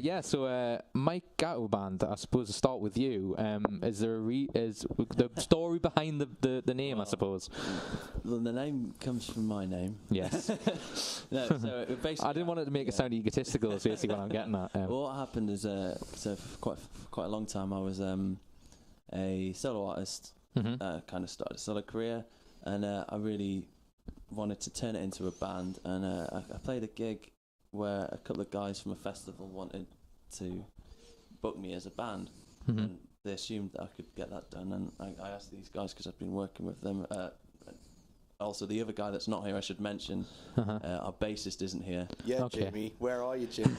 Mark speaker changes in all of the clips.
Speaker 1: Yeah, so Mike Gatto band, I suppose to start with you, is there is the story behind the name, I suppose?
Speaker 2: Well, the name comes from my name.
Speaker 1: Yes.
Speaker 2: No, so basically,
Speaker 1: I didn't want it to make it sound egotistical, is basically what I'm getting at.
Speaker 2: Well, what happened is, so for quite a long time I was a solo artist, kind of started a solo career, and I really wanted to turn it into a band, and I played a gig where a couple of guys from a festival wanted to book me as a band, and they assumed that I could get that done, and I asked these guys, because I've been working with them. Also, the other guy that's not here, I should mention, our bassist isn't here.
Speaker 3: Yeah, okay. Jamie, where are you, Jimmy?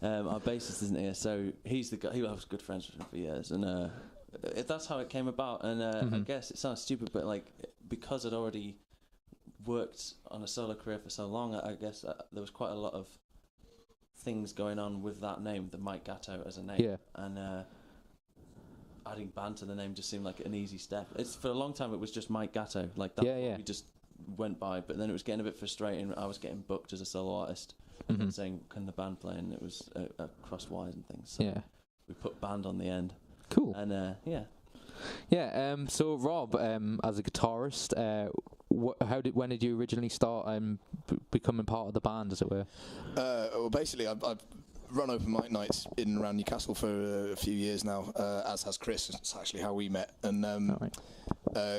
Speaker 2: Our bassist isn't here, so he's the guy. I was good friends with him for years, and that's how it came about. And I guess it sounds stupid, but like, because I'd already worked on a solo career for so long, I guess there was quite a lot of things going on with that name, the Mike Gatto as a name, and adding band to the name just seemed like an easy step. For a long time it was just Mike Gatto, like that. We just went by, but then it was getting a bit frustrating. I was getting booked as a solo artist and saying, can the band play, and it was cross wires and things, so we put band on the end.
Speaker 1: Cool.
Speaker 2: And
Speaker 1: so Rob, as a guitarist, when did you originally start becoming part of the band, as it were?
Speaker 4: Well, basically, I've run open mic nights in and around Newcastle for a few years now, as has Chris. It's actually how we met. And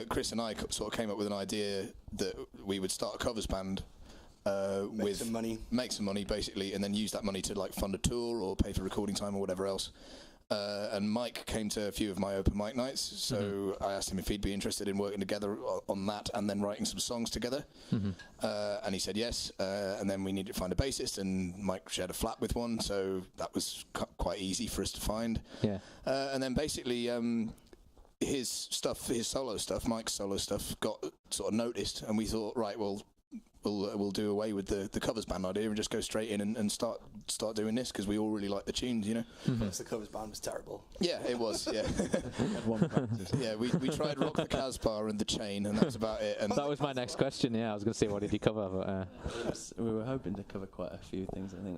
Speaker 4: Chris and I sort of came up with an idea that we would start a covers band,
Speaker 3: make some money
Speaker 4: basically, and then use that money to like fund a tour or pay for recording time or whatever else. And Mike came to a few of my open mic nights, so I asked him if he'd be interested in working together on that and then writing some songs together. And he said yes, and then we needed to find a bassist, and Mike shared a flat with one, so that was quite easy for us to find. And then basically his solo stuff, Mike's solo stuff, got sort of noticed, and we thought, right, well, we'll do away with the covers band idea and just go straight in and start doing this, because we all really like the tunes, you know.
Speaker 3: Plus the covers band was terrible. Yeah,
Speaker 4: it was. Yeah, we tried Rock the Casbah and the Chain, and that was about it. And
Speaker 1: that was my next question. Yeah, I was going to say, what did you cover? But
Speaker 2: we were hoping to cover quite a few things, I think.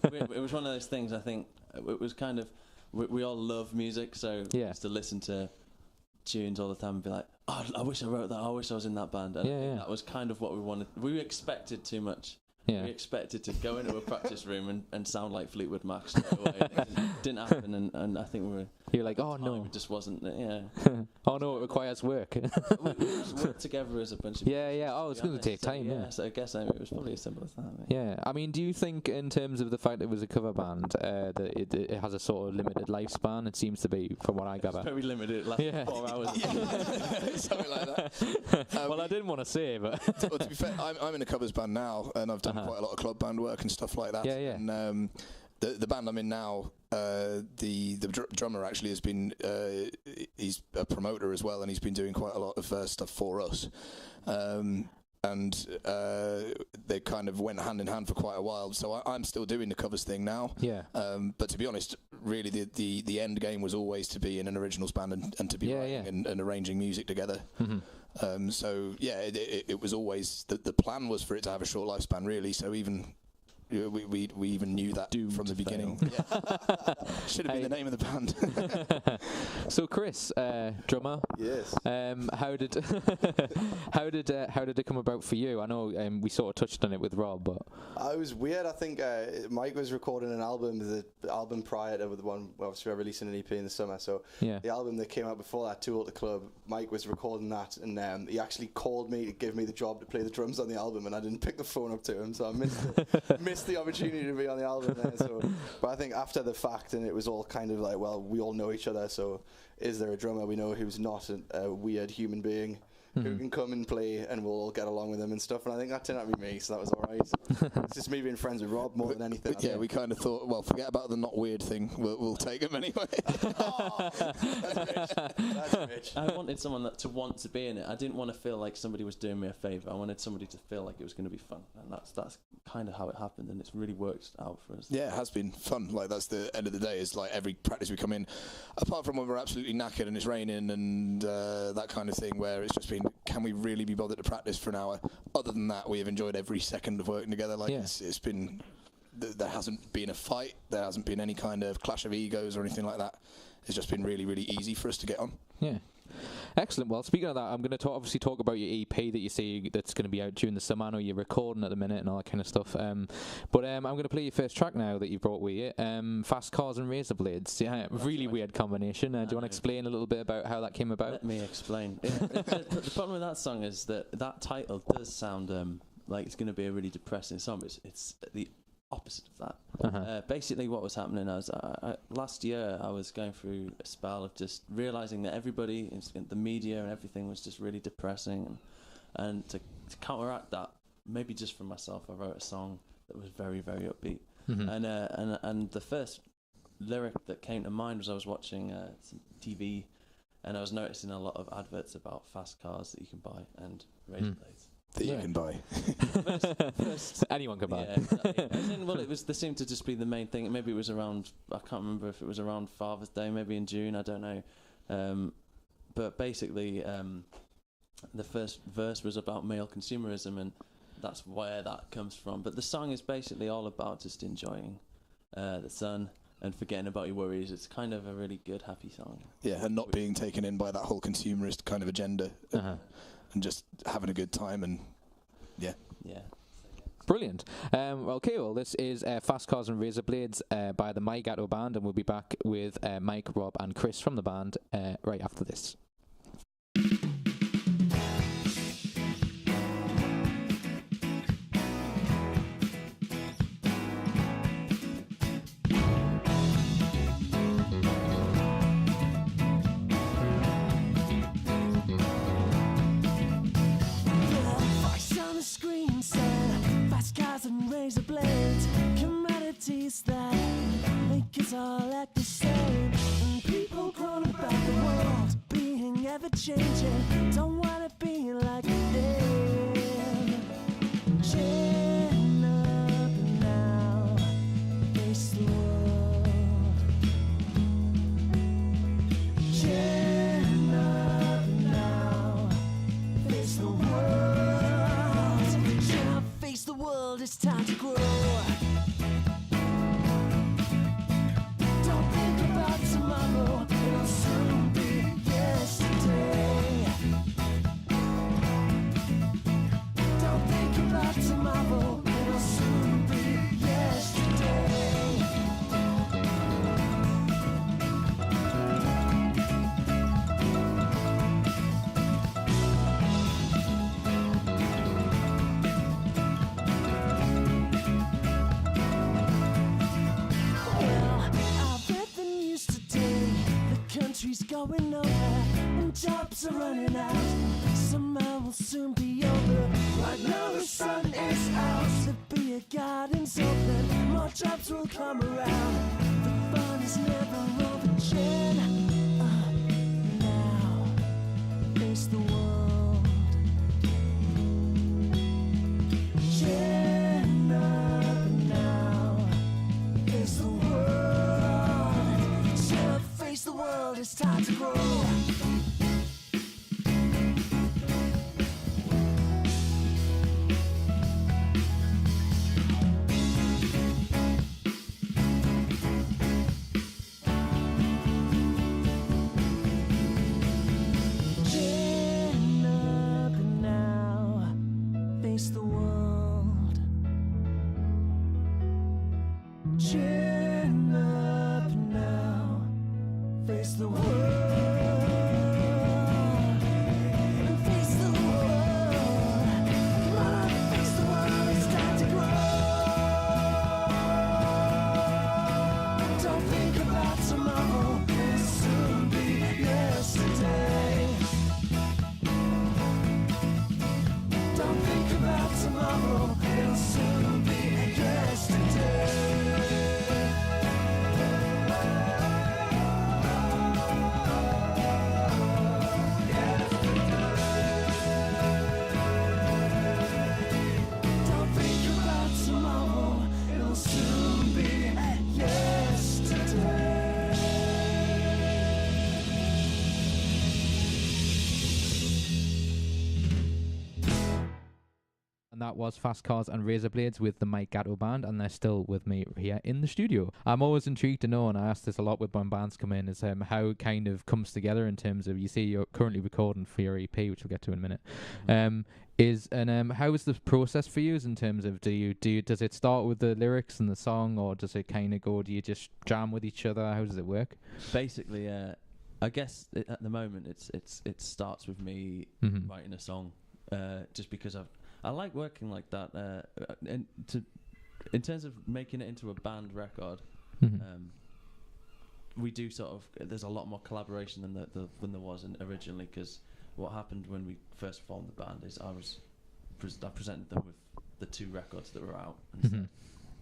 Speaker 2: But it was one of those things. I think it was kind of, we all love music, so we used to listen to tunes all the time and be like, oh, I wish I wrote that, I wish I was in that band. And that was kind of what we wanted. We expected too much. We expected to go into a practice room and sound like Fleetwood Mac straight away. It didn't happen, and I think
Speaker 1: you're like, oh no,
Speaker 2: it just wasn't.
Speaker 1: Oh no, it requires work.
Speaker 2: We just worked together as a bunch of people.
Speaker 1: Oh, it's going to take time.
Speaker 2: So I guess it was probably as simple as that.
Speaker 1: Yeah, I mean, do you think, in terms of the fact it was a cover band, that it has a sort of limited lifespan? It seems to be, from what I gather.
Speaker 2: It's very limited. It lasts 4 hours.
Speaker 4: Something like that.
Speaker 1: Well, I didn't want to say, but
Speaker 4: well, to be fair, I'm in a covers band now, and I've done quite a lot of club band work and stuff like that. And the band I'm in now, the drummer actually has been he's a promoter as well, and he's been doing quite a lot of stuff for us. And they kind of went hand in hand for quite a while. So I'm still doing the covers thing now. But to be honest, really the end game was always to be in an originals band and to be writing and arranging music together. So it was always the plan was for it to have a short lifespan, really. So even we even knew that from the beginning. Should have been the name of the band.
Speaker 1: So Chris, drummer.
Speaker 3: Yes.
Speaker 1: How did it come about for you? I know we sort of touched on it with Rob, but
Speaker 3: it was weird. I think Mike was recording an album, the album prior to the one obviously we're releasing an EP in the summer. So the album that came out before that, Tour at the Club, Mike was recording that, and he actually called me to give me the job to play the drums on the album, and I didn't pick the phone up to him, so I missed the opportunity to be on the album there. So, but I think after the fact, and it was all kind of like, well, we all know each other, so is there a drummer we know who's not a weird human being who can come and play, and we'll all get along with him and stuff? And I think that turned out to be me, so that was all right. It's just me being friends with Rob more than anything.
Speaker 4: We kind of thought, well, forget about the not weird thing, we'll take him anyway.
Speaker 3: That's rich.
Speaker 2: I wanted someone to want to be in it. I didn't want to feel like somebody was doing me a favour. I wanted somebody to feel like it was going to be fun, and that's kind of how it happened, and it's really worked out for us.
Speaker 4: Yeah, it has been fun. Like, that's the end of the day, is like every practice we come in, apart from when we're absolutely knackered and it's raining and that kind of thing, where it's just been, can we really be bothered to practice for an hour? Other than that, we have enjoyed every second of working together. Like, it's been there hasn't been a fight, there hasn't been any kind of clash of egos or anything like that. It's just been really, really easy for us to get on.
Speaker 1: Yeah. Excellent. Well, speaking of that, I'm going to obviously talk about your EP that you say that's going to be out during the summer. I know you're recording at the minute and all that kind of stuff. But I'm going to play your first track now that you brought with you. Fast Cars and Razorblades. Yeah, really weird combination. Do you want to explain a little bit about how that came about?
Speaker 2: Let me explain. The problem with that song is that title does sound like it's going to be a really depressing song. But it's the opposite of that. Basically what was happening is last year I was going through a spell of just realizing that everybody in the media and everything was just really depressing, and to counteract that, maybe just for myself, I wrote a song that was very, very upbeat. And the first lyric that came to mind was I was watching some TV and I was noticing a lot of adverts about fast cars that you can buy and razor blades
Speaker 4: that you can buy.
Speaker 2: First,
Speaker 1: anyone can buy.
Speaker 2: Yeah, exactly. Well, there seemed to just be the main thing. Maybe it was around, I can't remember if it was around Father's Day, maybe in June, I don't know. But basically, the first verse was about male consumerism, and that's where that comes from. But the song is basically all about just enjoying the sun and forgetting about your worries. It's kind of a really good, happy song. Yeah,
Speaker 4: and not being taken in by that whole consumerist kind of agenda. And just having a good time, and yeah.
Speaker 1: Brilliant. Okay, well, this is Fast Cars and Razorblades by the Gatto band, and we'll be back with Mike, Rob, and Chris from the band right after this.
Speaker 5: And razor blades, commodities that make us all act the same. And people grown about the world, being ever changing, don't wanna be like them. Chin up now, face the world. Chin up now, face the world. The world, it's time to grow. Don't think about tomorrow, it'll soon be yesterday. Don't think about tomorrow, it'll soon be yesterday. Country's going nowhere and jobs are running out. Summer will soon be over. Right now the sun is out. The beer garden's open. More jobs will come around. The fun is never over. Chin up now. Face the world. Chin up now. Face the world. Face the world, it's time to grow. Chin up now, face the world. Chin up now. Face the world, and face the world. Come on, face the world, it's time to grow. Don't think about tomorrow, it'll soon be yesterday. Don't think about tomorrow, it'll soon be yesterday.
Speaker 1: And that was Fast Cars and Razorblades with the Mike Gatto band, and they're still with me here in the studio. I'm always intrigued to know, and I ask this a lot with when bands come in, is how it kind of comes together in terms of, you say you're currently recording for your EP, which we'll get to in a minute. How is the process for you in terms of, does it start with the lyrics and the song, or does it kind of go, do you just jam with each other? How does it work?
Speaker 2: Basically, I guess at the moment it starts with me writing a song, just because I like working like that. And in terms of making it into a band record, we do sort of. There's a lot more collaboration than there was originally, because what happened when we first formed the band is I presented them with the 2 records that were out and said,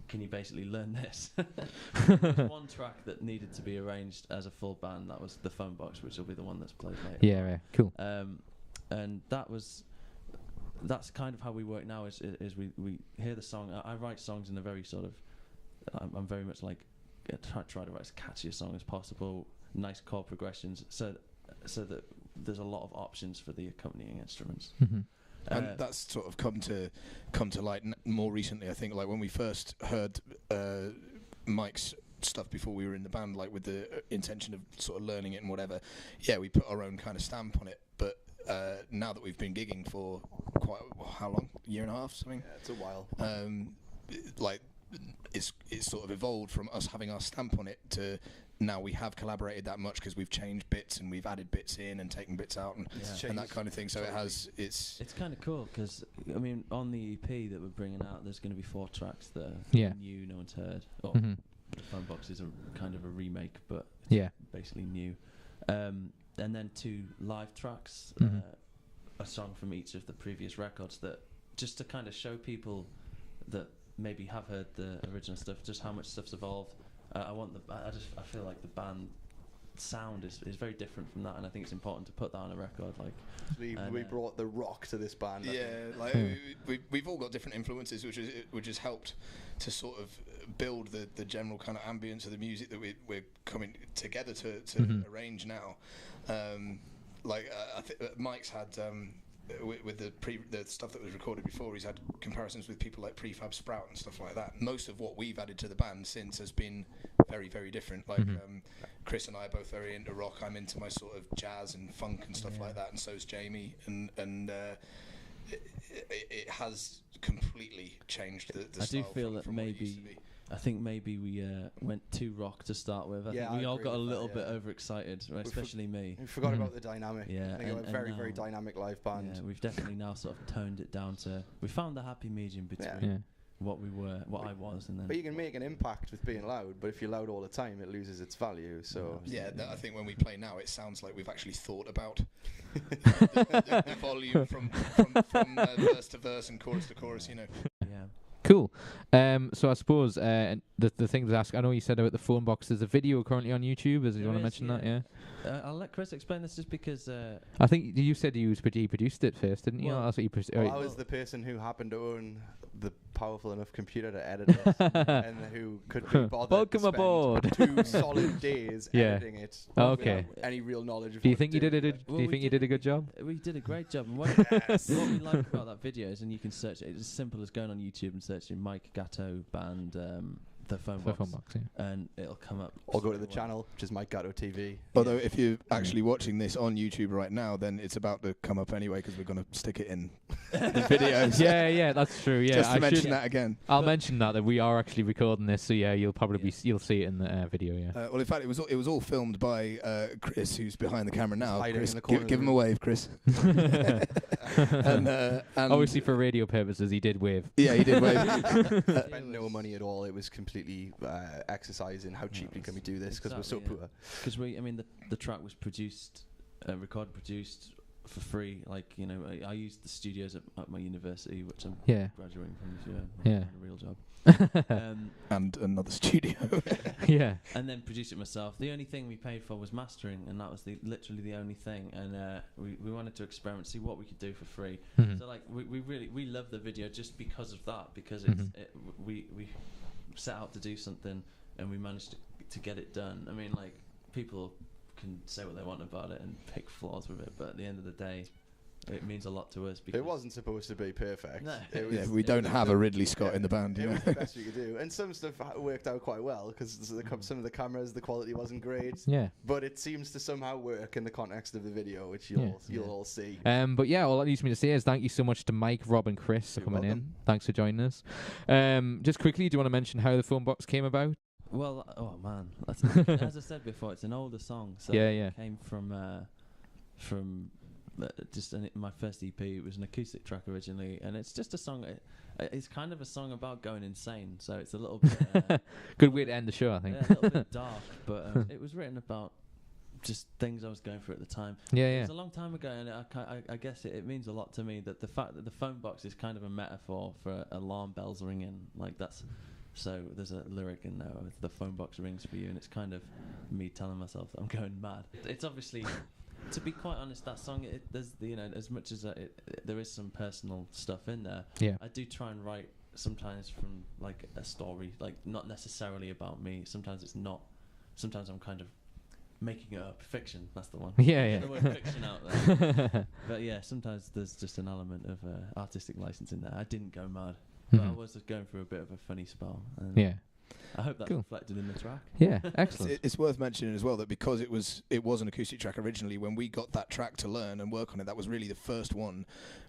Speaker 2: can you basically learn this? There was one track that needed to be arranged as a full band. That was the phone box, which will be the one that's played later.
Speaker 1: Yeah, cool.
Speaker 2: And that's kind of how we work now. Is we hear the song. I write songs in a very sort of. I'm very much like try to write as catchy a song as possible. Nice chord progressions, so that there's a lot of options for the accompanying instruments.
Speaker 4: And that's sort of come to light more recently, I think. Like when we first heard Mike's stuff before we were in the band, like with the intention of sort of learning it and whatever, we put our own kind of stamp on it. But now that we've been gigging for quite how long? A year and a half, something?
Speaker 3: Yeah, it's a while.
Speaker 4: Like it's sort of evolved from us having our stamp on it to now we have collaborated that much because we've changed bits and we've added bits in and taken bits out and that kind of thing. So it's
Speaker 2: kind of cool, because I mean on the EP that we're bringing out, there's going to be 4 tracks that are new, no one's heard. The phone box is a kind of a remake, but it's basically new. And then 2 live tracks, a song from each of the previous records, that just to kind of show people that maybe have heard the original stuff, just how much stuff's evolved. I feel like the band sound is very different from that, and I think it's important to put that on a record. Like
Speaker 3: we brought the rock to this band.
Speaker 4: We've all got different influences, which has helped to sort of build the general kind of ambience of the music that we're coming together to arrange now. I think Mike's had. With the stuff that was recorded before, he's had comparisons with people like Prefab Sprout and stuff like that. Most of what we've added to the band since has been very, very different. Like Chris and I are both very into rock. I'm into my sort of jazz and funk and stuff like that, and so is Jamie. And it has completely changed the style.
Speaker 2: I do feel that maybe we went too rock to start with. I think we all got a little bit overexcited, right? Especially me.
Speaker 3: We forgot about the dynamic.
Speaker 2: Yeah,
Speaker 3: I think we're a very, very dynamic live band.
Speaker 2: Yeah, we've definitely now sort of toned it down to. We found the happy medium between what we were, what I was, and then.
Speaker 3: But you can make an impact with being loud. But if you're loud all the time, it loses its value. So
Speaker 4: I think when we play now, it sounds like we've actually thought about the volume from verse to verse and chorus to chorus. You know.
Speaker 1: Yeah. Cool. So I suppose the thing to ask, I know you said about the phone box, there's a video currently on YouTube. You want to mention that? Yeah.
Speaker 2: I'll let Chris explain this, just because.
Speaker 1: I think you said he produced it first, didn't you?
Speaker 3: Well,
Speaker 1: that's what you
Speaker 3: I was the person who happened to own the powerful enough computer to edit it, and who could be bothered.
Speaker 1: Welcome
Speaker 3: to spend
Speaker 1: aboard.
Speaker 3: 2 solid days editing it.
Speaker 1: Okay.
Speaker 3: Without any real knowledge of.
Speaker 1: Do you think you did it? Do you think you did a good job?
Speaker 2: We did a great job. And what we like about that video is, and you can search it. It's as simple as going on YouTube and searching Mike Gatto band. The phone box, and it'll come up.
Speaker 3: Or go to the channel, which is Mike Gatto TV.
Speaker 4: Although if you're actually watching this on YouTube right now, then it's about to come up anyway, because we're going to stick it in the videos.
Speaker 1: Yeah, that's true. Yeah,
Speaker 4: just to mention that again.
Speaker 1: I'll mention that we are actually recording this, so you'll probably you'll see it in the video. Yeah.
Speaker 4: Well, in fact, it was all filmed by Chris, who's behind the camera now.
Speaker 3: Chris,
Speaker 4: in the corner give him a wave, Chris.
Speaker 1: and obviously for radio purposes, he did wave.
Speaker 4: Yeah, he did wave.
Speaker 3: Spent no money at all. It was completely exercise in how cheaply can we do this, because we're so poor.
Speaker 2: Because the track was recorded, produced for free. Like, you know, I used the studios at my university, which I'm graduating from this year. A real job.
Speaker 4: And another studio.
Speaker 1: Yeah.
Speaker 2: And then produced it myself. The only thing we paid for was mastering, and that was literally the only thing. And we wanted to experiment, see what we could do for free. So like we love the video just because of that, because we set out to do something and we managed to get it done. I mean, like, people can say what they want about it and pick flaws with it, but at the end of the day, it means a lot to us. Because
Speaker 3: it wasn't supposed to be perfect.
Speaker 2: No.
Speaker 3: It was,
Speaker 4: we don't have a Ridley Scott in the band.
Speaker 3: It was the best we could do, and some stuff worked out quite well because some of the cameras, the quality wasn't great.
Speaker 1: Yeah,
Speaker 3: but it seems to somehow work in the context of the video, which you'll all see.
Speaker 1: But yeah, all that leaves me to say is thank you so much to Mike, Rob, and Chris for coming in. Thanks for joining us. Just quickly, do you want to mention how the phone box came about?
Speaker 2: Well, oh man, as I said before, it's an older song. So it came from my first EP. It was an acoustic track originally, and it's just a song. It's kind of a song about going insane. So it's a little bit
Speaker 1: good way to end the show, I think.
Speaker 2: Yeah, a little bit dark, but it was written about just things I was going through at the time.
Speaker 1: It
Speaker 2: was a long time ago, and I guess it means a lot to me that the fact that the phone box is kind of a metaphor for alarm bells ringing. Like that's. So there's a lyric in there with the phone box rings for you, and it's kind of me telling myself that I'm going mad. It's obviously, to be quite honest, that song, there's as much as there is some personal stuff in there.
Speaker 1: Yeah.
Speaker 2: I do try and write sometimes from like a story, like not necessarily about me. Sometimes it's not. Sometimes I'm kind of making it up, fiction. That's the one.
Speaker 1: Yeah.
Speaker 2: The word fiction out there. But yeah, sometimes there's just an element of artistic license in there. I didn't go mad. But I was just going through a bit of a funny spell. And I hope that's reflected in the track.
Speaker 1: Yeah, excellent.
Speaker 4: It's worth mentioning as well that because it was an acoustic track originally, when we got that track to learn and work on it, that was really the first one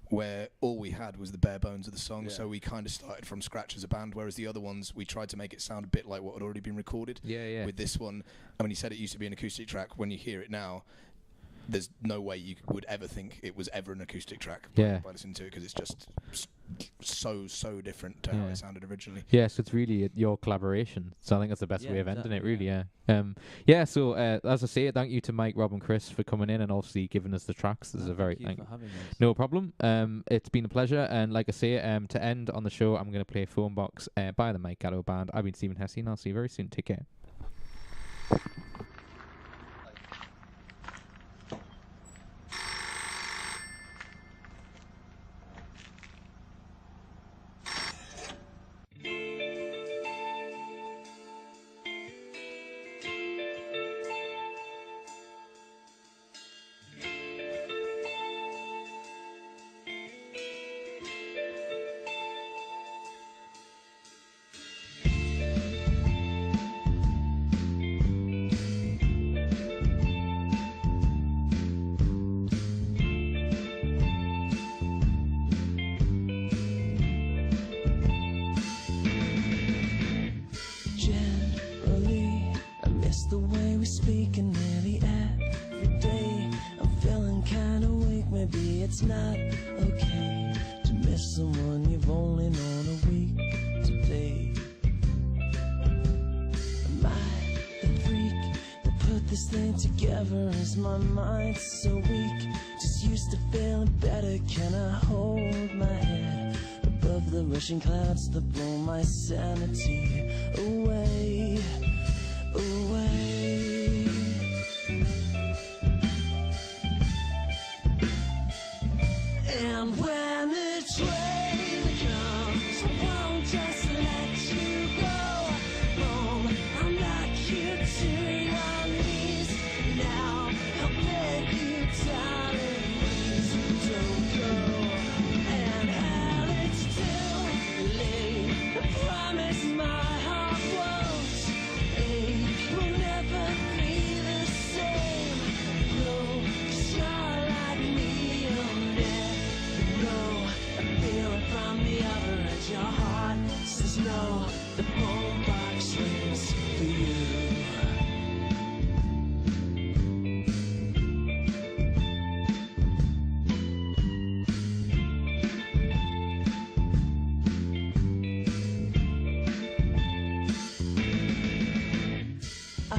Speaker 4: where all we had was the bare bones of the song. So we kind of started from scratch as a band, whereas the other ones, we tried to make it sound a bit like what had already been recorded. With this one, and when you said it used to be an acoustic track, when you hear it now, there's no way you would ever think it was ever an acoustic track by listening to it, because it's just so different to how it sounded originally.
Speaker 1: Yeah, so it's really your collaboration. So I think that's the best way of ending it, really. So as I say, thank you to Mike, Rob, and Chris for coming in and obviously giving us the tracks. This is a very
Speaker 2: thank you for having us.
Speaker 1: No problem. It's been a pleasure, and like I say, to end on the show, I'm going to play Phone Box by the Mike Gatto Band. I've been Stephen Hesse, and I'll see you very soon. Take care.
Speaker 5: The way we speak and nearly every day I'm feeling kinda weak, maybe it's not okay to miss someone you've only known a week today. Am I the freak that put this thing together? Is my mind so weak? Just used to feeling better. Can I hold my head above the rushing clouds that blow my sanity away? And when the train comes, I won't just let you go home. I'll knock you to your knees. Now I'll beg you, darling, please don't go. And hell, it's too late. I promise my heart won't ache. We'll never be the same. No, 'cause you're like me, you'll never know. I feel it from the other edge. Your heart says no. The phone box rings for you. I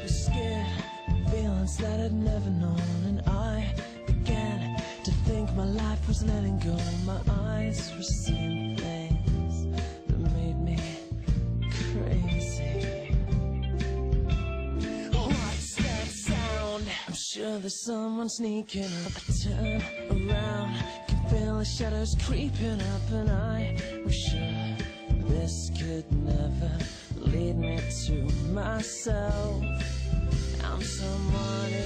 Speaker 5: was scared of feelings that I'd never known, and I began to think my life was letting go. My eyes were seeing things that made me crazy. What's that sound? I'm sure there's someone sneaking up. I turn around, can feel the shadows creeping up, and I was sure this could never lead me to myself. I'm someone else.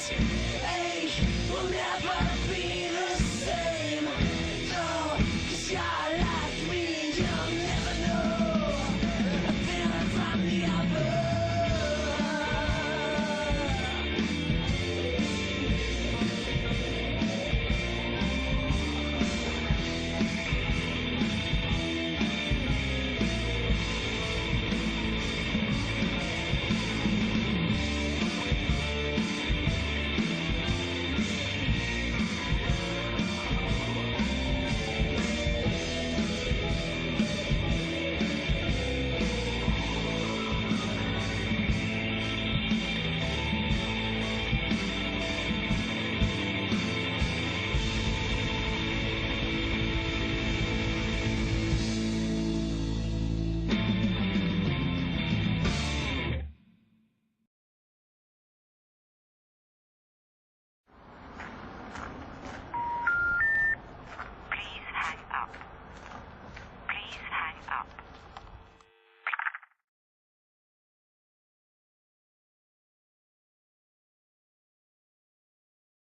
Speaker 5: Hesse.